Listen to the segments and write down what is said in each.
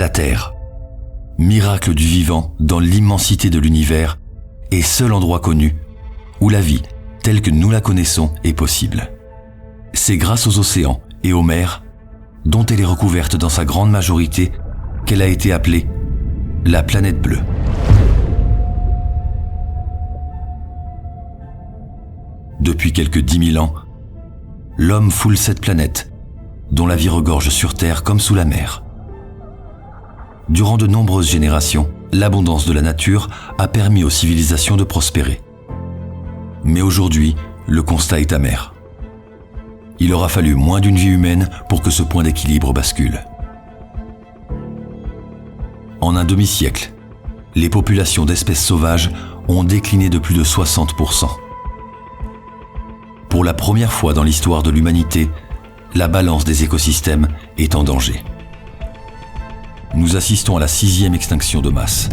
La Terre, miracle du vivant dans l'immensité de l'univers et seul endroit connu où la vie, telle que nous la connaissons, est possible. C'est grâce aux océans et aux mers, dont elle est recouverte dans sa grande majorité, qu'elle a été appelée la planète bleue. Depuis quelques 10 000 ans, l'homme foule cette planète, dont la vie regorge sur Terre comme sous la mer. Durant de nombreuses générations, l'abondance de la nature a permis aux civilisations de prospérer. Mais aujourd'hui, le constat est amer. Il aura fallu moins d'une vie humaine pour que ce point d'équilibre bascule. En un demi-siècle, les populations d'espèces sauvages ont décliné de plus de 60%. Pour la première fois dans l'histoire de l'humanité, la balance des écosystèmes est en danger. Nous assistons à la 6e extinction de masse.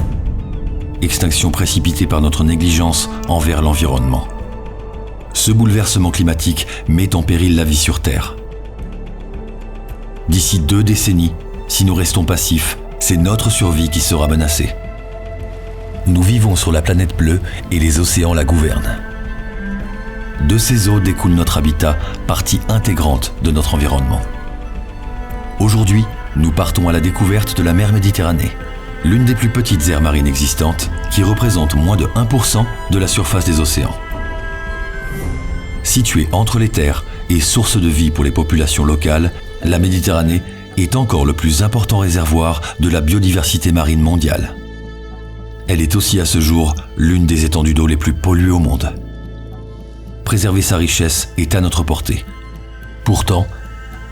Extinction précipitée par notre négligence envers l'environnement. Ce bouleversement climatique met en péril la vie sur Terre. D'ici 2 décennies, si nous restons passifs, c'est notre survie qui sera menacée. Nous vivons sur la planète bleue et les océans la gouvernent. De ces eaux découle notre habitat, partie intégrante de notre environnement. Aujourd'hui, nous partons à la découverte de la mer Méditerranée, l'une des plus petites aires marines existantes, qui représente moins de 1% de la surface des océans. Située entre les terres et source de vie pour les populations locales, la Méditerranée est encore le plus important réservoir de la biodiversité marine mondiale. Elle est aussi à ce jour l'une des étendues d'eau les plus polluées au monde. Préserver sa richesse est à notre portée. Pourtant,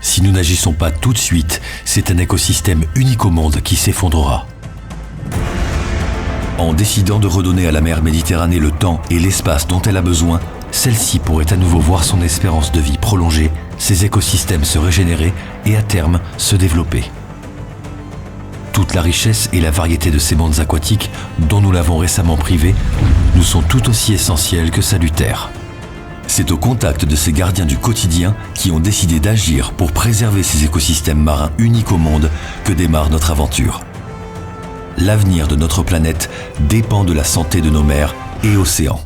si nous n'agissons pas tout de suite, c'est un écosystème unique au monde qui s'effondrera. En décidant de redonner à la mer Méditerranée le temps et l'espace dont elle a besoin, celle-ci pourrait à nouveau voir son espérance de vie prolongée, ses écosystèmes se régénérer et à terme se développer. Toute la richesse et la variété de ces mondes aquatiques, dont nous l'avons récemment privé, nous sont tout aussi essentiels que salutaires. C'est au contact de ces gardiens du quotidien qui ont décidé d'agir pour préserver ces écosystèmes marins uniques au monde que démarre notre aventure. L'avenir de notre planète dépend de la santé de nos mers et océans.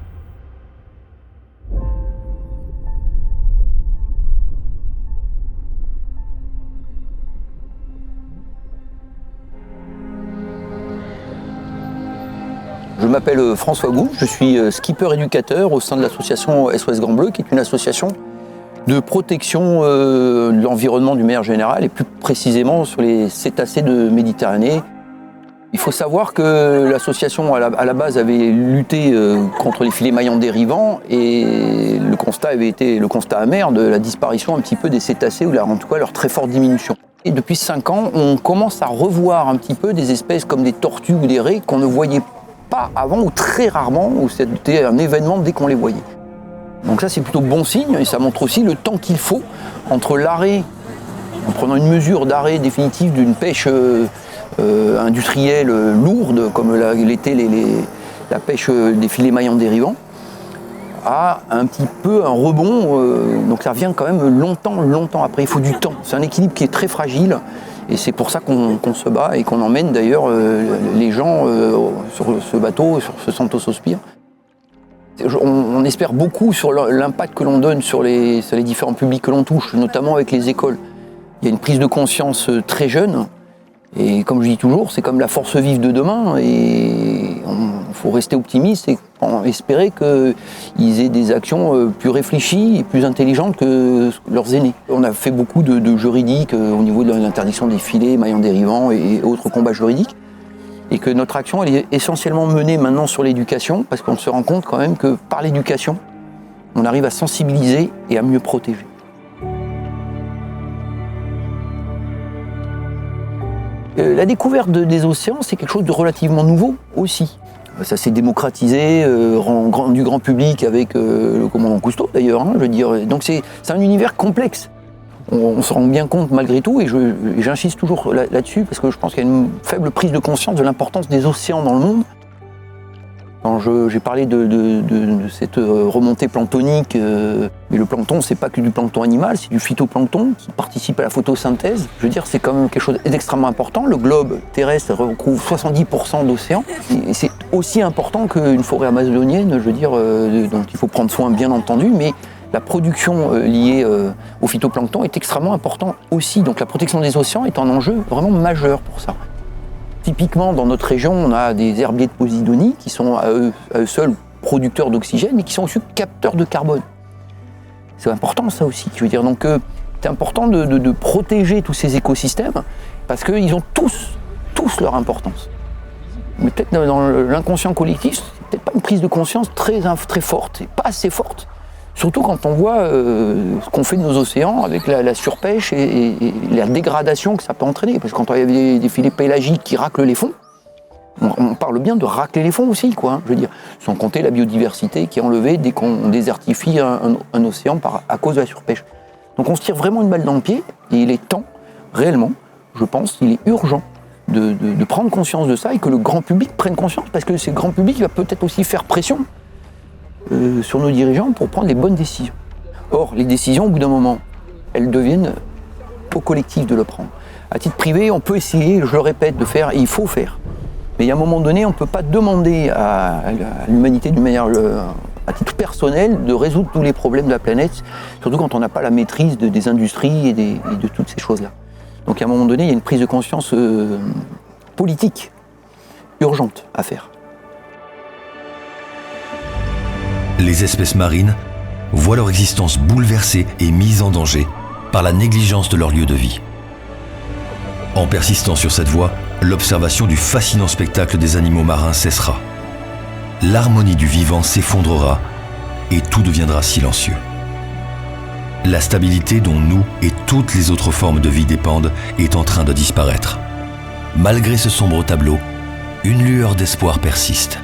Je m'appelle François Gou, je suis skipper éducateur au sein de l'association SOS Grand Bleu, qui est une association de protection de l'environnement d'une manière générale et plus précisément sur les cétacés de Méditerranée. Il faut savoir que l'association à la base avait lutté contre les filets maillants dérivants et le constat avait été le constat amer de la disparition un petit peu des cétacés ou en tout cas leur très forte diminution. Et depuis 5 ans, on commence à revoir un petit peu des espèces comme des tortues ou des raies qu'on ne voyait pas avant ou très rarement, où c'était un événement dès qu'on les voyait. Donc ça c'est plutôt bon signe et ça montre aussi le temps qu'il faut entre l'arrêt, en prenant une mesure d'arrêt définitive d'une pêche industrielle lourde comme l'était la pêche des filets maillants dérivants, à un petit peu un rebond, donc ça revient quand même longtemps après, il faut du temps. C'est un équilibre qui est très fragile. Et c'est pour ça qu'on se bat et qu'on emmène d'ailleurs les gens sur ce bateau, sur ce Santos Sospir. On espère beaucoup sur l'impact que l'on donne sur les différents publics que l'on touche, notamment avec les écoles. Il y a une prise de conscience très jeune et comme je dis toujours, c'est comme la force vive de demain et il faut rester optimiste et espérer qu'ils aient des actions plus réfléchies et plus intelligentes que leurs aînés. On a fait beaucoup de juridiques au niveau de l'interdiction des filets, maillants dérivants et autres combats juridiques. Et que notre action elle est essentiellement menée maintenant sur l'éducation parce qu'on se rend compte quand même que par l'éducation, on arrive à sensibiliser et à mieux protéger. La découverte des océans, c'est quelque chose de relativement nouveau aussi. Ça s'est démocratisé, du grand public avec le commandant Cousteau d'ailleurs, hein, je veux dire. Donc c'est un univers complexe. On se rend bien compte malgré tout, et j'insiste toujours là-dessus, parce que je pense qu'il y a une faible prise de conscience de l'importance des océans dans le monde. Quand j'ai parlé de cette remontée planctonique, mais le plancton, c'est pas que du plancton animal, c'est du phytoplancton qui participe à la photosynthèse. Je veux dire, c'est quand même quelque chose d'extrêmement important. Le globe terrestre recouvre 70% d'océans. Et c'est aussi important qu'une forêt amazonienne, je veux dire, dont il faut prendre soin bien entendu, mais la production liée au phytoplancton est extrêmement importante aussi. Donc la protection des océans est un enjeu vraiment majeur pour ça. Typiquement, dans notre région, on a des herbiers de Posidonie qui sont à eux seuls producteurs d'oxygène et qui sont aussi capteurs de carbone. C'est important ça aussi. Je veux dire, donc c'est important de protéger tous ces écosystèmes parce qu'ils ont tous leur importance. Mais peut-être dans l'inconscient collectif, c'est peut-être pas une prise de conscience très forte, et pas assez forte. Surtout quand on voit ce qu'on fait de nos océans avec la surpêche et la dégradation que ça peut entraîner. Parce que quand il y a des filets pélagiques qui raclent les fonds, on parle bien de racler les fonds aussi, quoi, je veux dire. Sans compter la biodiversité qui est enlevée dès qu'on désertifie un océan à cause de la surpêche. Donc on se tire vraiment une balle dans le pied et il est temps, réellement, je pense, il est urgent de prendre conscience de ça et que le grand public prenne conscience parce que ce grand public va peut-être aussi faire pression sur nos dirigeants pour prendre les bonnes décisions. Or, les décisions, au bout d'un moment, elles deviennent au collectif de le prendre. À titre privé, on peut essayer, je le répète, de faire, et il faut faire. Mais à un moment donné, on ne peut pas demander à l'humanité d'une manière, à titre personnel, de résoudre tous les problèmes de la planète, surtout quand on n'a pas la maîtrise des industries et de toutes ces choses-là. Donc à un moment donné, il y a une prise de conscience politique urgente à faire. Les espèces marines voient leur existence bouleversée et mise en danger par la négligence de leur lieu de vie. En persistant sur cette voie, l'observation du fascinant spectacle des animaux marins cessera. L'harmonie du vivant s'effondrera et tout deviendra silencieux. La stabilité dont nous et toutes les autres formes de vie dépendent est en train de disparaître. Malgré ce sombre tableau, une lueur d'espoir persiste,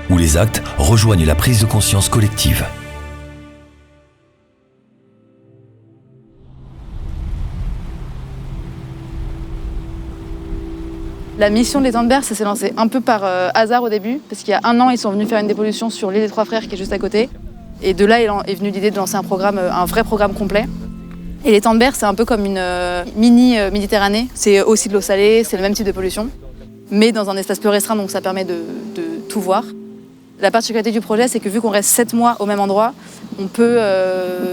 où les actes rejoignent la prise de conscience collective. La mission de l'Étang de Berre, ça s'est lancé un peu par hasard au début, parce qu'il y a 1 an, ils sont venus faire une dépollution sur l'île des Trois Frères qui est juste à côté. Et de là est venue l'idée de lancer un vrai programme complet. Et l'Étang de Berre, c'est un peu comme une mini Méditerranée. C'est aussi de l'eau salée, c'est le même type de pollution, mais dans un espace plus restreint, donc ça permet de tout voir. La particularité du projet, c'est que vu qu'on reste 7 mois au même endroit, on peut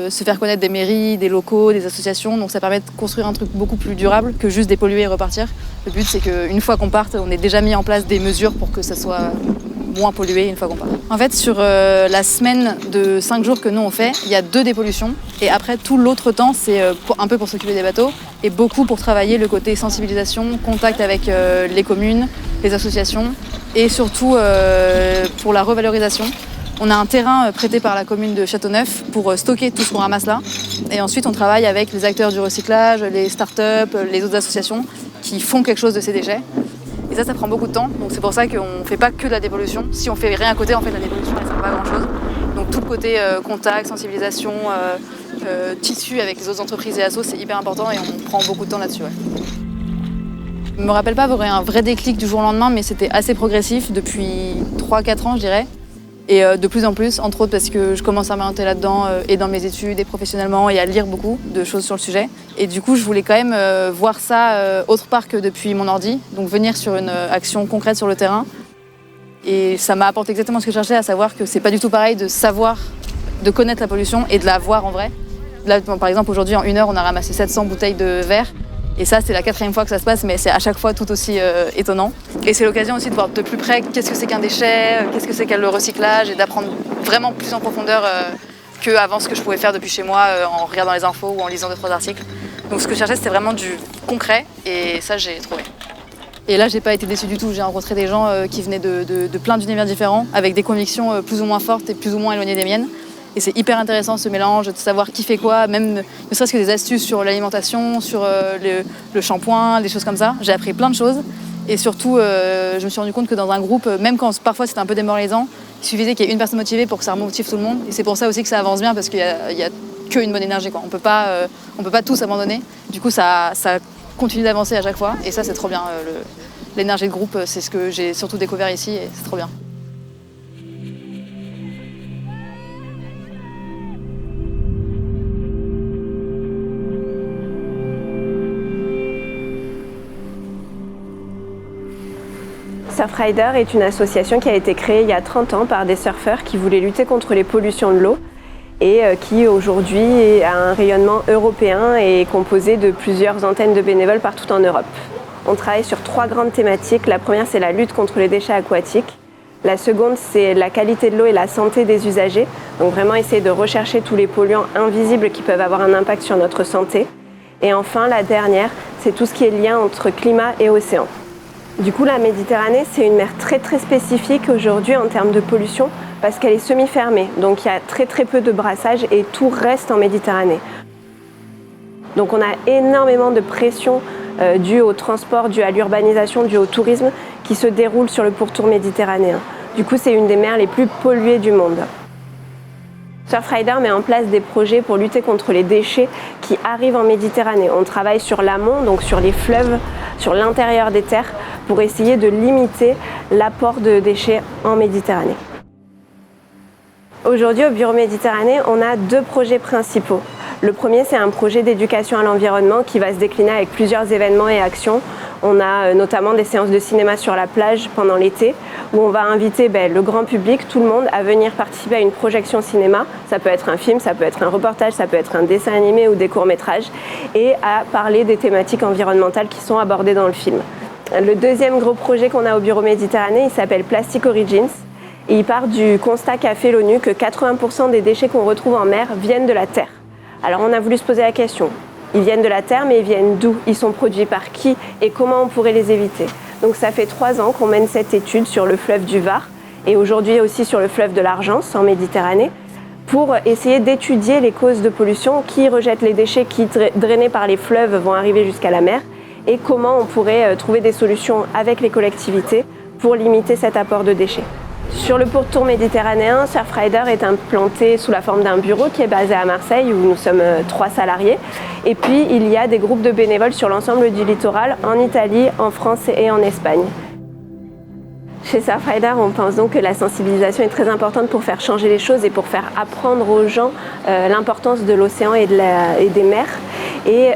se faire connaître des mairies, des locaux, des associations, donc ça permet de construire un truc beaucoup plus durable que juste dépolluer et repartir. Le but, c'est qu'une fois qu'on parte, on ait déjà mis en place des mesures pour que ça soit moins pollué une fois qu'on part. En fait, sur la semaine de 5 jours que nous on fait, il y a 2 dépollutions, et après tout l'autre temps, c'est un peu pour s'occuper des bateaux, et beaucoup pour travailler le côté sensibilisation, contact avec les communes, les associations, et surtout pour la revalorisation. On a un terrain prêté par la commune de Châteauneuf pour stocker tout ce qu'on ramasse là. Et ensuite, on travaille avec les acteurs du recyclage, les startups, les autres associations qui font quelque chose de ces déchets. Et ça prend beaucoup de temps. Donc c'est pour ça qu'on ne fait pas que de la dépollution. Si on fait rien à côté, en fait, la dépollution, elle ne sert pas à grand-chose. Donc tout le côté contact, sensibilisation, tissu avec les autres entreprises et assos, c'est hyper important et on prend beaucoup de temps là-dessus. Ouais. Je ne me rappelle pas avoir eu un vrai déclic du jour au lendemain, mais c'était assez progressif depuis 3-4 ans, je dirais. Et de plus en plus, entre autres parce que je commence à m'orienter là-dedans et dans mes études et professionnellement et à lire beaucoup de choses sur le sujet. Et du coup, je voulais quand même voir ça autre part que depuis mon ordi, donc venir sur une action concrète sur le terrain. Et ça m'a apporté exactement ce que je cherchais, à savoir que c'est pas du tout pareil de savoir, de connaître la pollution et de la voir en vrai. Là, par exemple, aujourd'hui, en 1 heure, on a ramassé 700 bouteilles de verre. Et ça, c'est la 4e fois que ça se passe, mais c'est à chaque fois tout aussi étonnant. Et c'est l'occasion aussi de voir de plus près qu'est-ce que c'est qu'un déchet, qu'est-ce que c'est qu'un le recyclage, et d'apprendre vraiment plus en profondeur qu'avant ce que je pouvais faire depuis chez moi en regardant les infos ou en lisant 2-3 articles. Donc ce que je cherchais, c'était vraiment du concret, et ça, j'ai trouvé. Et là, j'ai pas été déçue du tout. J'ai rencontré des gens qui venaient de plein d'univers différents, avec des convictions plus ou moins fortes et plus ou moins éloignées des miennes. Et c'est hyper intéressant ce mélange, de savoir qui fait quoi, même ne serait-ce que des astuces sur l'alimentation, sur le shampoing, des choses comme ça. J'ai appris plein de choses. Et surtout, je me suis rendu compte que dans un groupe, même quand parfois c'était un peu démoralisant, il suffisait qu'il y ait une personne motivée pour que ça motive tout le monde. Et c'est pour ça aussi que ça avance bien, parce qu'il y a qu'une bonne énergie, quoi. On peut pas tous abandonner. Du coup, ça continue d'avancer à chaque fois. Et ça, c'est trop bien. L'énergie de groupe, c'est ce que j'ai surtout découvert ici, et c'est trop bien. Surfrider est une association qui a été créée il y a 30 ans par des surfeurs qui voulaient lutter contre les pollutions de l'eau et qui aujourd'hui a un rayonnement européen et est composé de plusieurs antennes de bénévoles partout en Europe. On travaille sur 3 grandes thématiques. La première, c'est la lutte contre les déchets aquatiques. La seconde, c'est la qualité de l'eau et la santé des usagers. Donc vraiment essayer de rechercher tous les polluants invisibles qui peuvent avoir un impact sur notre santé. Et enfin, la dernière, c'est tout ce qui est lien entre climat et océan. Du coup, la Méditerranée, c'est une mer très très spécifique aujourd'hui en termes de pollution parce qu'elle est semi-fermée. Donc il y a très peu de brassage et tout reste en Méditerranée. Donc on a énormément de pression due au transport, due à l'urbanisation, due au tourisme qui se déroule sur le pourtour méditerranéen. Du coup, c'est une des mers les plus polluées du monde. Surfrider met en place des projets pour lutter contre les déchets qui arrivent en Méditerranée. On travaille sur l'amont, donc sur les fleuves, sur l'intérieur des terres, pour essayer de limiter l'apport de déchets en Méditerranée. Aujourd'hui, au Bureau Méditerranée, on a 2 projets principaux. Le premier, c'est un projet d'éducation à l'environnement qui va se décliner avec plusieurs événements et actions. On a notamment des séances de cinéma sur la plage pendant l'été où on va inviter le grand public, tout le monde, à venir participer à une projection cinéma. Ça peut être un film, ça peut être un reportage, ça peut être un dessin animé ou des courts-métrages et à parler des thématiques environnementales qui sont abordées dans le film. Le deuxième gros projet qu'on a au Bureau Méditerranée, il s'appelle Plastic Origins. Et il part du constat qu'a fait l'ONU que 80% des déchets qu'on retrouve en mer viennent de la Terre. Alors on a voulu se poser la question, ils viennent de la Terre mais ils viennent d'où? Ils sont produits par qui? Et comment on pourrait les éviter? Donc ça fait 3 ans qu'on mène cette étude sur le fleuve du Var et aujourd'hui aussi sur le fleuve de l'Argence en Méditerranée pour essayer d'étudier les causes de pollution, qui rejettent les déchets qui drainés par les fleuves vont arriver jusqu'à la mer et comment on pourrait trouver des solutions avec les collectivités pour limiter cet apport de déchets. Sur le pourtour méditerranéen, Surfrider est implanté sous la forme d'un bureau qui est basé à Marseille où nous sommes 3 salariés. Et puis il y a des groupes de bénévoles sur l'ensemble du littoral, en Italie, en France et en Espagne. Chez Surfrider, on pense donc que la sensibilisation est très importante pour faire changer les choses et pour faire apprendre aux gens l'importance de l'océan et des mers. Et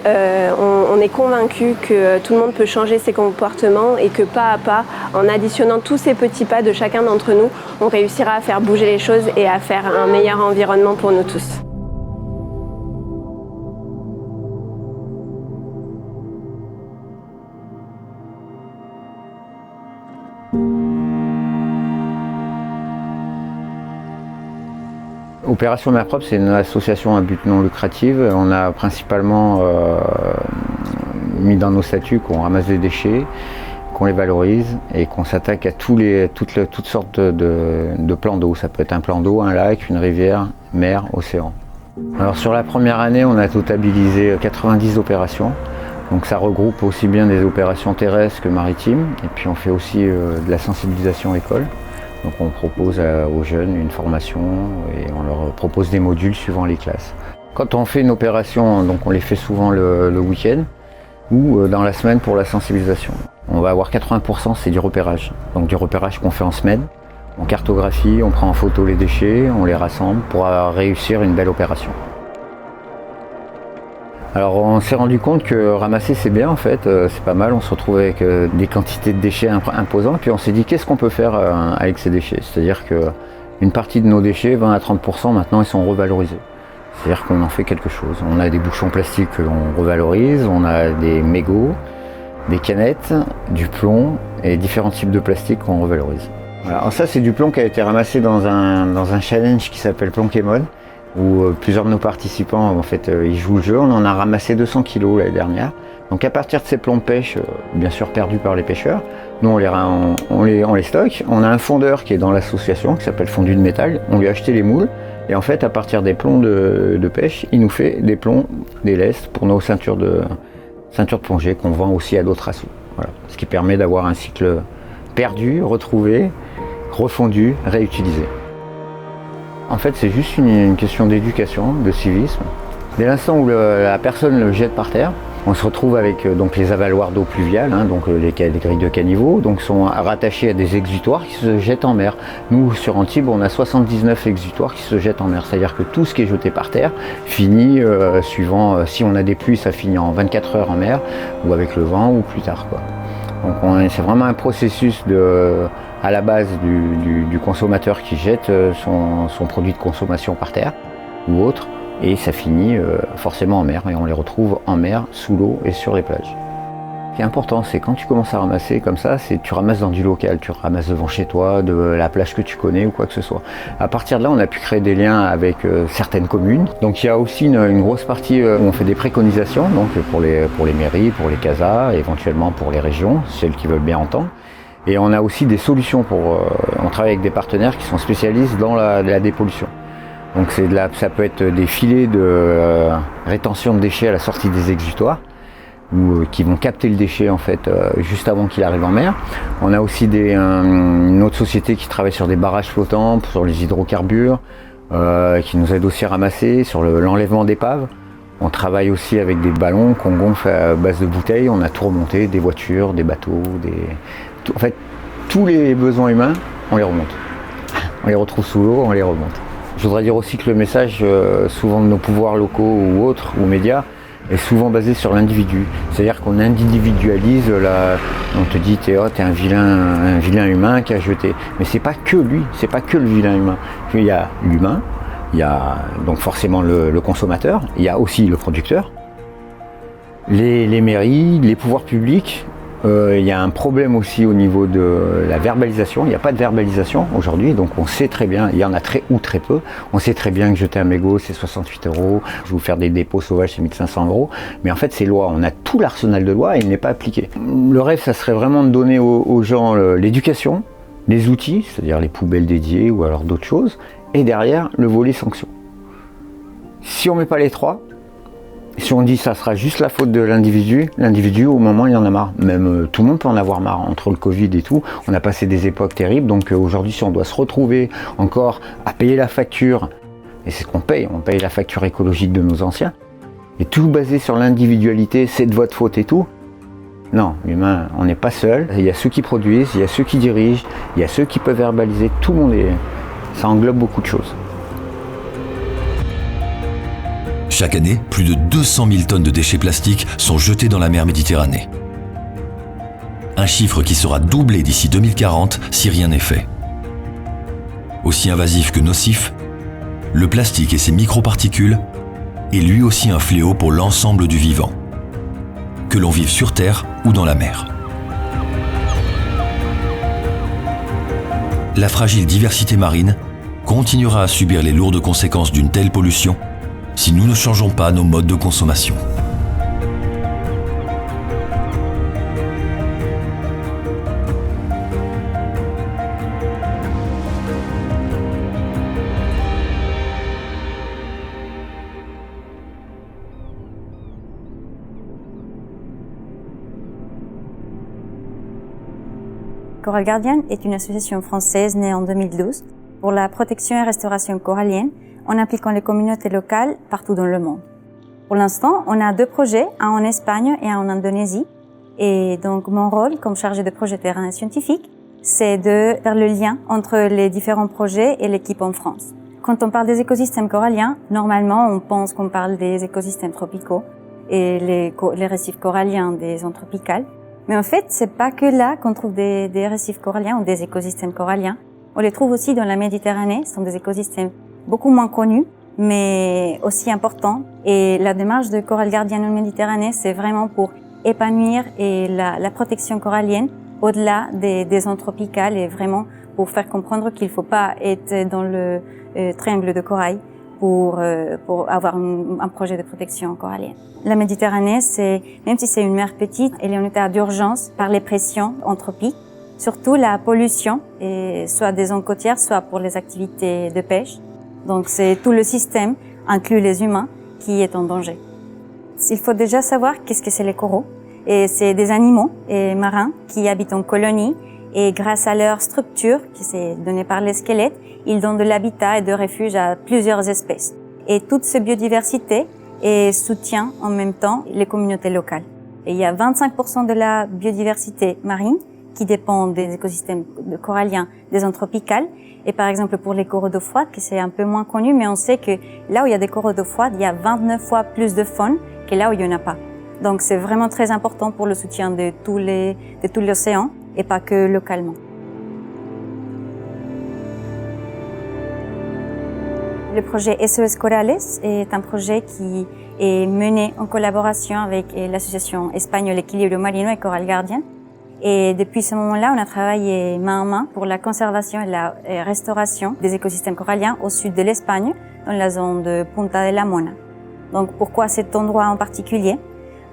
on est convaincu que tout le monde peut changer ses comportements et que pas à pas, en additionnant tous ces petits pas de chacun d'entre nous, on réussira à faire bouger les choses et à faire un meilleur environnement pour nous tous. Opération Mer Propre, c'est une association à but non lucratif. On a principalement mis dans nos statuts qu'on ramasse des déchets, qu'on les valorise et qu'on s'attaque à toutes sortes de plans d'eau. Ça peut être un plan d'eau, un lac, une rivière, mer, océan. Alors sur la première année, on a totalisé 90 opérations. Donc ça regroupe aussi bien des opérations terrestres que maritimes. Et puis on fait aussi de la sensibilisation école. Donc on propose aux jeunes une formation et on leur propose des modules suivant les classes. Quand on fait une opération, donc on les fait souvent le week-end ou dans la semaine pour la sensibilisation. On va avoir 80%, c'est du repérage. Donc du repérage qu'on fait en semaine. On cartographie, on prend en photo les déchets, on les rassemble pour réussir une belle opération. Alors on s'est rendu compte que ramasser c'est bien en fait, c'est pas mal, on se retrouve avec des quantités de déchets imposantes, puis on s'est dit qu'est-ce qu'on peut faire avec ces déchets, c'est-à-dire qu'une partie de nos déchets, 20 à 30% maintenant ils sont revalorisés, c'est-à-dire qu'on en fait quelque chose. On a des bouchons plastiques que l'on revalorise, on a des mégots, des canettes, du plomb et différents types de plastique qu'on revalorise. Voilà. Alors ça c'est du plomb qui a été ramassé dans un challenge qui s'appelle Plonkemon, où plusieurs de nos participants en fait ils jouent le jeu. On en a ramassé 200 kg l'année dernière. Donc à partir de ces plombs de pêche, bien sûr perdus par les pêcheurs, nous on les stocke. On a un fondeur qui est dans l'association qui s'appelle Fondu de métal. On lui a acheté les moules et en fait à partir des plombs de pêche, il nous fait des plombs, des lestes pour nos ceintures de plongée qu'on vend aussi à d'autres assos. Voilà. Ce qui permet d'avoir un cycle perdu, retrouvé, refondu, réutilisé. En fait, c'est juste une question d'éducation, de civisme. Dès l'instant où la personne le jette par terre, on se retrouve avec donc les avaloirs d'eau pluviale, donc les grilles de caniveau, donc sont rattachés à des exutoires qui se jettent en mer. Nous, sur Antibes, on a 79 exutoires qui se jettent en mer. C'est-à-dire que tout ce qui est jeté par terre finit, suivant, si on a des pluies, ça finit en 24 heures en mer, ou avec le vent, ou plus tard, quoi. Donc c'est vraiment un processus à la base du consommateur qui jette son produit de consommation par terre ou autre, et ça finit forcément en mer, et on les retrouve en mer, sous l'eau et sur les plages. Ce qui est important, c'est quand tu commences à ramasser comme ça, c'est tu ramasses dans du local, tu ramasses devant chez toi, de la plage que tu connais ou quoi que ce soit. À partir de là, on a pu créer des liens avec certaines communes. Donc il y a aussi une grosse partie où on fait des préconisations, donc pour les mairies, pour les CASA, éventuellement pour les régions, celles qui veulent bien entendre. Et on a aussi des solutions on travaille avec des partenaires qui sont spécialistes dans la dépollution. Donc ça peut être des filets de rétention de déchets à la sortie des exutoires, qui vont capter le déchet en fait juste avant qu'il arrive en mer. On a aussi une autre société qui travaille sur des barrages flottants, sur les hydrocarbures, qui nous aide aussi à ramasser, sur l'enlèvement d'épaves. On travaille aussi avec des ballons qu'on gonfle à base de bouteilles. On a tout remonté, des voitures, des bateaux, en fait tous les besoins humains, on les remonte. On les retrouve sous l'eau, on les remonte. Je voudrais dire aussi que le message, souvent de nos pouvoirs locaux ou autres, ou médias, est souvent basé sur l'individu. C'est-à-dire qu'on individualise, on te dit t'es un vilain humain qui a jeté. Mais c'est pas que lui, c'est pas que le vilain humain. Il y a l'humain, il y a donc forcément le consommateur, il y a aussi le producteur, les mairies, les pouvoirs publics. Il y a un problème aussi au niveau de la verbalisation. Il n'y a pas de verbalisation aujourd'hui, donc on sait très bien, il y en a très peu. On sait très bien que jeter un mégot c'est 68 €, je vais vous faire des dépôts sauvages c'est 1500 €, mais en fait c'est loi, on a tout l'arsenal de loi et il n'est pas appliqué. Le rêve, ça serait vraiment de donner aux gens l'éducation, les outils, c'est-à-dire les poubelles dédiées ou alors d'autres choses, et derrière le volet sanction. Si on ne met pas les trois, si on dit ça sera juste la faute de l'individu au moment il y en a marre. Même tout le monde peut en avoir marre, entre le Covid et tout, on a passé des époques terribles, donc aujourd'hui si on doit se retrouver encore à payer la facture, et c'est ce qu'on paye, on paye la facture écologique de nos anciens, et tout basé sur l'individualité, c'est de votre faute et tout. Non, l'humain, on n'est pas seul, il y a ceux qui produisent, il y a ceux qui dirigent, il y a ceux qui peuvent verbaliser, tout le monde ça englobe beaucoup de choses. Chaque année, plus de 200 000 tonnes de déchets plastiques sont jetés dans la mer Méditerranée. Un chiffre qui sera doublé d'ici 2040 si rien n'est fait. Aussi invasif que nocif, le plastique et ses microparticules est lui aussi un fléau pour l'ensemble du vivant, que l'on vive sur Terre ou dans la mer. La fragile diversité marine continuera à subir les lourdes conséquences d'une telle pollution si nous ne changeons pas nos modes de consommation. Coral Guardian est une association française née en 2012 pour la protection et restauration corallienne en impliquant les communautés locales partout dans le monde. Pour l'instant, on a 2 projets, un en Espagne et un en Indonésie. Et donc, mon rôle comme chargée de projet terrain et scientifique, c'est de faire le lien entre les différents projets et l'équipe en France. Quand on parle des écosystèmes coralliens, normalement, on pense qu'on parle des écosystèmes tropicaux et les récifs coralliens des zones tropicales. Mais en fait, c'est pas que là qu'on trouve des récifs coralliens ou des écosystèmes coralliens. On les trouve aussi dans la Méditerranée, ce sont des écosystèmes beaucoup moins connus, mais aussi importants. Et la démarche de Coral Guardian en Méditerranée, c'est vraiment pour épanouir et la protection corallienne au-delà des zones tropicales et vraiment pour faire comprendre qu'il ne faut pas être dans le triangle de corail pour avoir un projet de protection corallienne. La Méditerranée, même si c'est une mer petite, elle est en état d'urgence par les pressions anthropiques, surtout la pollution, soit des zones côtières, soit pour les activités de pêche. Donc c'est tout le système, inclus les humains, qui est en danger. Il faut déjà savoir qu'est-ce que c'est les coraux. Et c'est des animaux marins qui habitent en colonie et grâce à leur structure, qui s'est donnée par les squelettes, ils donnent de l'habitat et de refuge à plusieurs espèces. Et toute cette biodiversité soutient en même temps les communautés locales. Et il y a 25% de la biodiversité marine qui dépend des écosystèmes coralliens des zones tropicales. Et par exemple, pour les coraux d'eau froide, que c'est un peu moins connu, mais on sait que là où il y a des coraux d'eau froide, il y a 29 fois plus de faune que là où il n'y en a pas. Donc c'est vraiment très important pour le soutien de tout l'océan et pas que localement. Le projet SOS Corales est un projet qui est mené en collaboration avec l'association espagnole Equilibrio Marino et Coral Guardian. Et depuis ce moment-là, on a travaillé main en main pour la conservation et la restauration des écosystèmes coralliens au sud de l'Espagne, dans la zone de Punta de la Mona. Donc pourquoi cet endroit en particulier?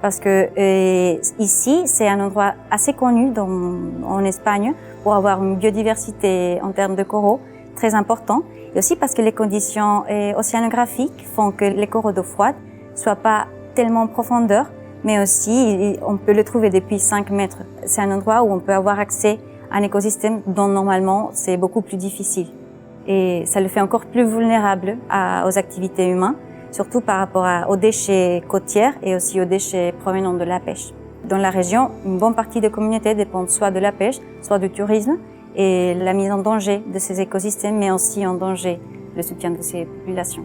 Parce que ici, c'est un endroit assez connu en Espagne pour avoir une biodiversité en termes de coraux très important. Et aussi parce que les conditions océanographiques font que les coraux d'eau froide soient pas tellement en profondeur, mais aussi on peut le trouver depuis 5 mètres. C'est un endroit où on peut avoir accès à un écosystème dont normalement c'est beaucoup plus difficile. Et ça le fait encore plus vulnérable aux activités humaines, surtout par rapport aux déchets côtiers et aussi aux déchets provenant de la pêche. Dans la région, une bonne partie des communautés dépendent soit de la pêche, soit du tourisme, et la mise en danger de ces écosystèmes met aussi en danger le soutien de ces populations.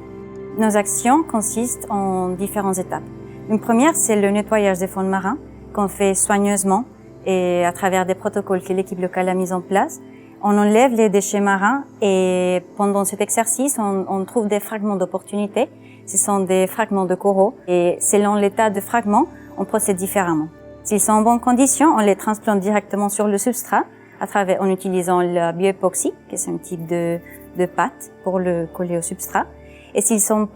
Nos actions consistent en différentes étapes. Une première, c'est le nettoyage des fonds marins qu'on fait soigneusement et à travers des protocoles que l'équipe locale a mis en place. On enlève les déchets marins et pendant cet exercice, on trouve des fragments d'opportunité. Ce sont des fragments de coraux et selon l'état de fragment, on procède différemment. S'ils sont en bonne condition, on les transplante directement sur le substrat en utilisant la bioépoxy, qui est un type de pâte pour le coller au substrat. Et s'ils sont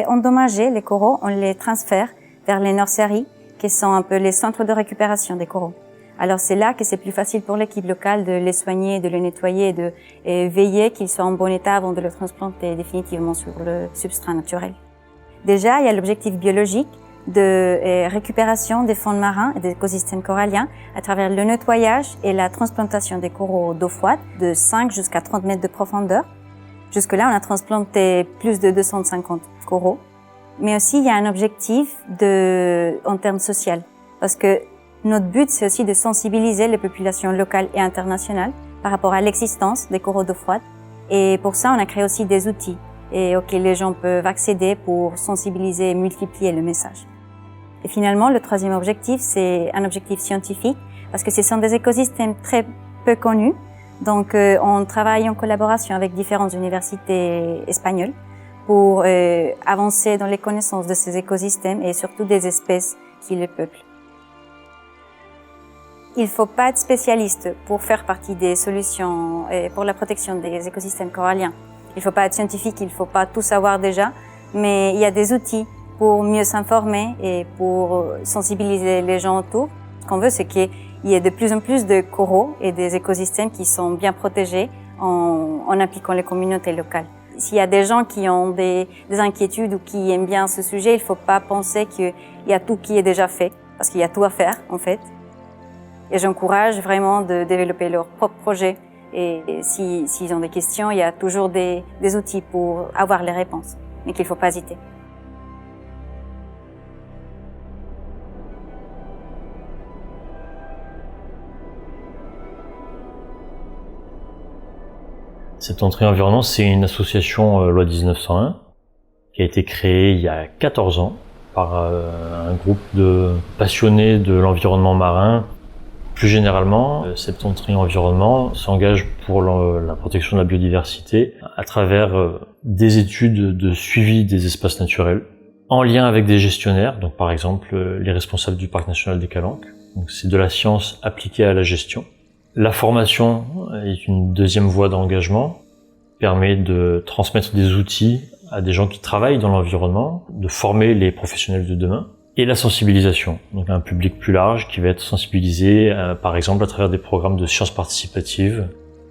endommagés, les coraux, on les transfère vers les nurseries, qui sont un peu les centres de récupération des coraux. Alors c'est là que c'est plus facile pour l'équipe locale de les soigner, de les nettoyer, de veiller qu'ils soient en bon état avant de les transplanter définitivement sur le substrat naturel. Déjà, il y a l'objectif biologique de récupération des fonds marins et des écosystèmes coralliens à travers le nettoyage et la transplantation des coraux d'eau froide de 5 jusqu'à 30 mètres de profondeur. Jusque-là, on a transplanté plus de 250 coraux. Mais aussi, il y a un objectif en termes social. Parce que notre but, c'est aussi de sensibiliser les populations locales et internationales par rapport à l'existence des coraux d'eau froide. Et pour ça, on a créé aussi des outils auxquels les gens peuvent accéder pour sensibiliser et multiplier le message. Et finalement, le troisième objectif, c'est un objectif scientifique, parce que ce sont des écosystèmes très peu connus. Donc, on travaille en collaboration avec différentes universités espagnoles pour avancer dans les connaissances de ces écosystèmes et surtout des espèces qui les peuplent. Il ne faut pas être spécialiste pour faire partie des solutions pour la protection des écosystèmes coralliens. Il ne faut pas être scientifique, il ne faut pas tout savoir déjà, mais il y a des outils pour mieux s'informer et pour sensibiliser les gens autour. Ce qu'on veut, c'est qu'il y ait de plus en plus de coraux et des écosystèmes qui sont bien protégés en impliquant les communautés locales. S'il y a des gens qui ont des inquiétudes ou qui aiment bien ce sujet, il ne faut pas penser qu'il y a tout qui est déjà fait, parce qu'il y a tout à faire, en fait. Et j'encourage vraiment de développer leur propre projet. Et s'ils ont des questions, il y a toujours des outils pour avoir les réponses, mais qu'il ne faut pas hésiter. Septentrion Environnement, c'est une association loi 1901 qui a été créée il y a 14 ans par un groupe de passionnés de l'environnement marin. Plus généralement, Septentrion Environnement s'engage pour la protection de la biodiversité à travers des études de suivi des espaces naturels en lien avec des gestionnaires, donc par exemple les responsables du parc national des Calanques. Donc c'est de la science appliquée à la gestion. La formation est une deuxième voie d'engagement, permet de transmettre des outils à des gens qui travaillent dans l'environnement, de former les professionnels de demain. Et la sensibilisation, donc un public plus large qui va être sensibilisé par exemple à travers des programmes de sciences participatives,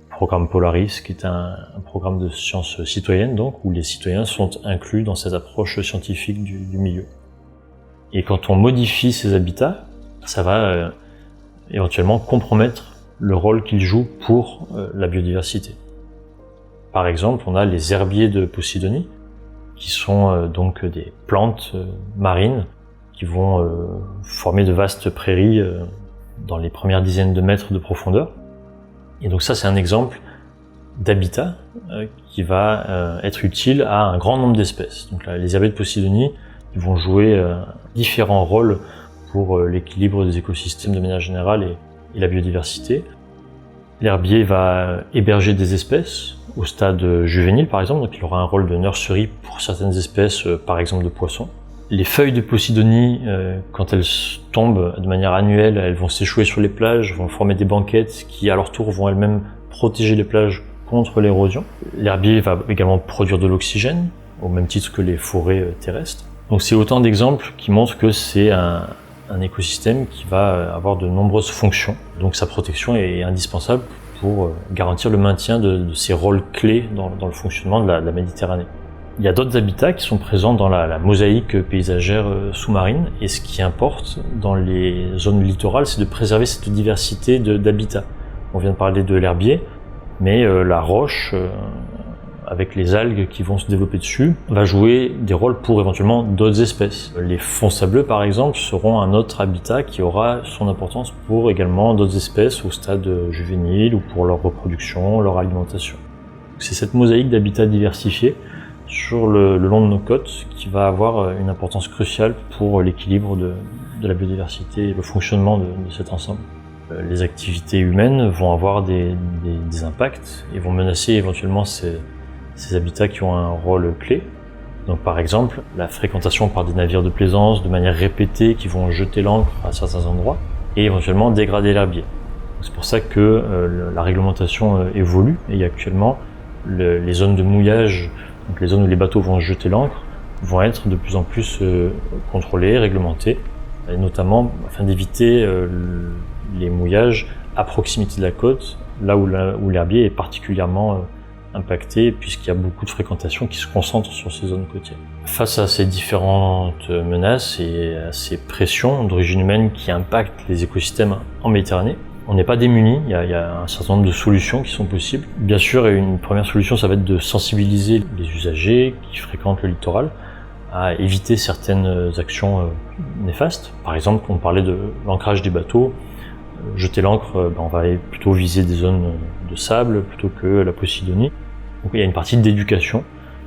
programme Polaris qui est un programme de sciences citoyennes donc où les citoyens sont inclus dans cette approche scientifique du milieu. Et quand on modifie ces habitats, ça va éventuellement compromettre le rôle qu'ils jouent pour la biodiversité. Par exemple, on a les herbiers de Posidonie qui sont donc des plantes marines qui vont former de vastes prairies dans les premières dizaines de mètres de profondeur. Et donc ça, c'est un exemple d'habitat qui va être utile à un grand nombre d'espèces. Donc là, les herbiers de Posidonie ils vont jouer différents rôles pour l'équilibre des écosystèmes de manière générale et la biodiversité. L'herbier va héberger des espèces au stade juvénile par exemple, donc il aura un rôle de nurserie pour certaines espèces, par exemple de poissons. Les feuilles de Posidonie, quand elles tombent de manière annuelle, elles vont s'échouer sur les plages, vont former des banquettes qui à leur tour vont elles-mêmes protéger les plages contre l'érosion. L'herbier va également produire de l'oxygène, au même titre que les forêts terrestres. Donc c'est autant d'exemples qui montrent que c'est un écosystème qui va avoir de nombreuses fonctions. Donc sa protection est indispensable pour garantir le maintien de ces rôles clés dans le fonctionnement de la Méditerranée. Il y a d'autres habitats qui sont présents dans la mosaïque paysagère sous-marine, et ce qui importe dans les zones littorales, c'est de préserver cette diversité d'habitats. On vient de parler de l'herbier, mais la roche, avec les algues qui vont se développer dessus, va jouer des rôles pour éventuellement d'autres espèces. Les fonds sableux, par exemple, seront un autre habitat qui aura son importance pour également d'autres espèces au stade juvénile ou pour leur reproduction, leur alimentation. C'est cette mosaïque d'habitats diversifiés sur le long de nos côtes qui va avoir une importance cruciale pour l'équilibre de la biodiversité et le fonctionnement de cet ensemble. Les activités humaines vont avoir des impacts et vont menacer éventuellement ces habitats qui ont un rôle clé. Donc par exemple, la fréquentation par des navires de plaisance de manière répétée qui vont jeter l'ancre à certains endroits et éventuellement dégrader l'herbier. C'est pour ça que la réglementation évolue et actuellement les zones de mouillage, donc les zones où les bateaux vont jeter l'ancre, vont être de plus en plus contrôlées, réglementées, et notamment afin d'éviter les mouillages à proximité de la côte, là où l'herbier est particulièrement impacté puisqu'il y a beaucoup de fréquentation qui se concentre sur ces zones côtières. Face à ces différentes menaces et à ces pressions d'origine humaine qui impactent les écosystèmes en Méditerranée, on n'est pas démunis, il y a un certain nombre de solutions qui sont possibles. Bien sûr, une première solution, ça va être de sensibiliser les usagers qui fréquentent le littoral à éviter certaines actions néfastes. Par exemple, on parlait de l'ancrage des bateaux. Jeter l'ancre, on va plutôt viser des zones de sable plutôt que la Posidonie. Donc il y a une partie d'éducation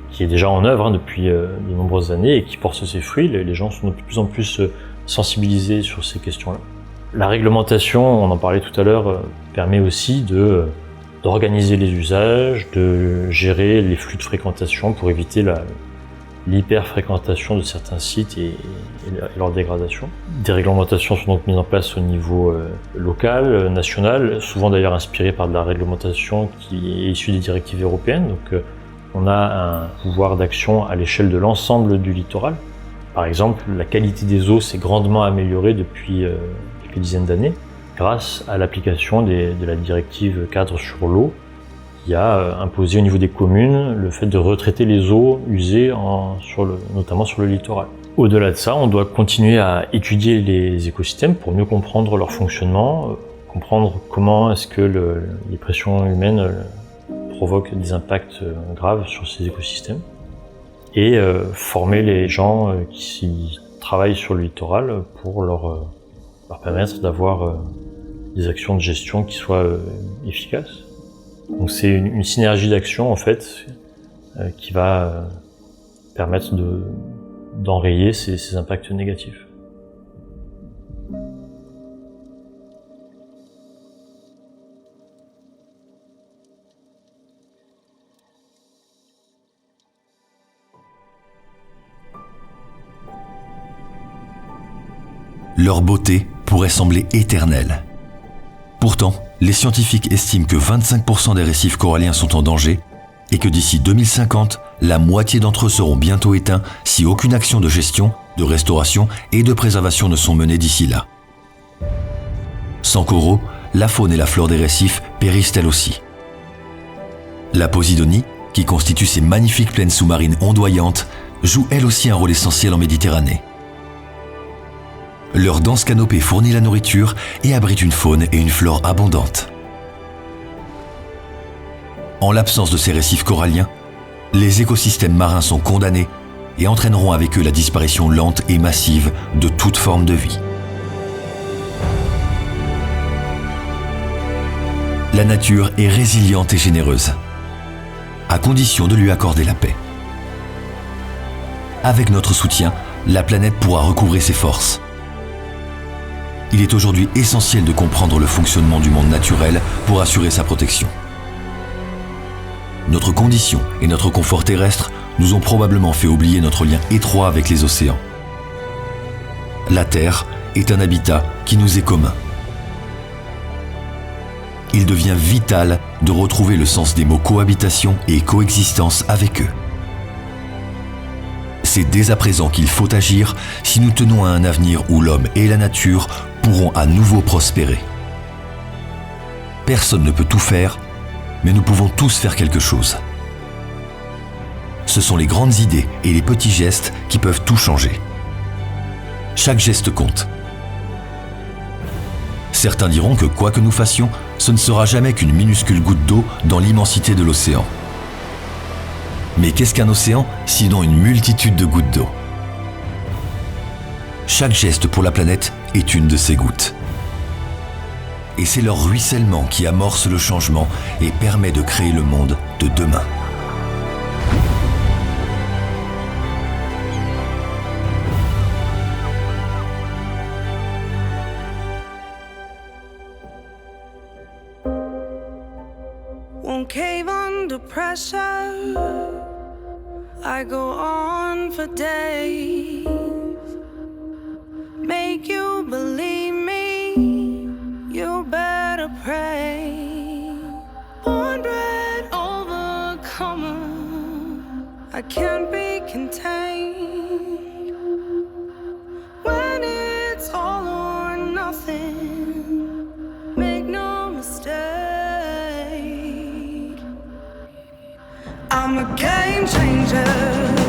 qui est déjà en œuvre depuis de nombreuses années et qui porte ses fruits. Les gens sont de plus en plus sensibilisés sur ces questions-là. La réglementation, on en parlait tout à l'heure, permet aussi d'organiser les usages, de gérer les flux de fréquentation pour éviter l'hyperfréquentation de certains sites et leur dégradation. Des réglementations sont donc mises en place au niveau local, national, souvent d'ailleurs inspirées par de la réglementation qui est issue des directives européennes. Donc on a un pouvoir d'action à l'échelle de l'ensemble du littoral. Par exemple, la qualité des eaux s'est grandement améliorée depuis quelques dizaines d'années grâce à l'application de la directive cadre sur l'eau, qui a imposé au niveau des communes le fait de retraiter les eaux usées notamment sur le littoral. Au-delà de ça, on doit continuer à étudier les écosystèmes pour mieux comprendre leur fonctionnement, comprendre comment est-ce que les pressions humaines provoquent des impacts graves sur ces écosystèmes et former les gens qui travaillent sur le littoral pour leur permettre d'avoir des actions de gestion qui soient efficaces. Donc c'est une synergie d'action en fait qui va permettre d'enrayer ces impacts négatifs. Leur beauté pourrait sembler éternelle. Pourtant, les scientifiques estiment que 25% des récifs coralliens sont en danger et que d'ici 2050, la moitié d'entre eux seront bientôt éteints si aucune action de gestion, de restauration et de préservation ne sont menées d'ici là. Sans coraux, la faune et la flore des récifs périssent elles aussi. La Posidonie, qui constitue ces magnifiques plaines sous-marines ondoyantes, joue elle aussi un rôle essentiel en Méditerranée. Leur dense canopée fournit la nourriture et abrite une faune et une flore abondantes. En l'absence de ces récifs coralliens, les écosystèmes marins sont condamnés et entraîneront avec eux la disparition lente et massive de toute forme de vie. La nature est résiliente et généreuse, à condition de lui accorder la paix. Avec notre soutien, la planète pourra recouvrer ses forces. il est aujourd'hui essentiel de comprendre le fonctionnement du monde naturel pour assurer sa protection. Notre condition et notre confort terrestre nous ont probablement fait oublier notre lien étroit avec les océans. La Terre est un habitat qui nous est commun. Il devient vital de retrouver le sens des mots cohabitation et coexistence avec eux. C'est dès à présent qu'il faut agir si nous tenons à un avenir où l'homme et la nature pourront à nouveau prospérer. Personne ne peut tout faire, mais nous pouvons tous faire quelque chose. Ce sont les grandes idées et les petits gestes qui peuvent tout changer. Chaque geste compte. Certains diront que quoi que nous fassions, ce ne sera jamais qu'une minuscule goutte d'eau dans l'immensité de l'océan. Mais qu'est-ce qu'un océan, sinon une multitude de gouttes d'eau? Chaque geste pour la planète est une de ces gouttes. Et c'est leur ruissellement qui amorce le changement et permet de créer le monde de demain. Won't cave under pressure. I go on for days. Make you believe me. You better pray. Born bred overcomer. I can't be contained. When it's all or nothing, make no mistake. I'm a game changer.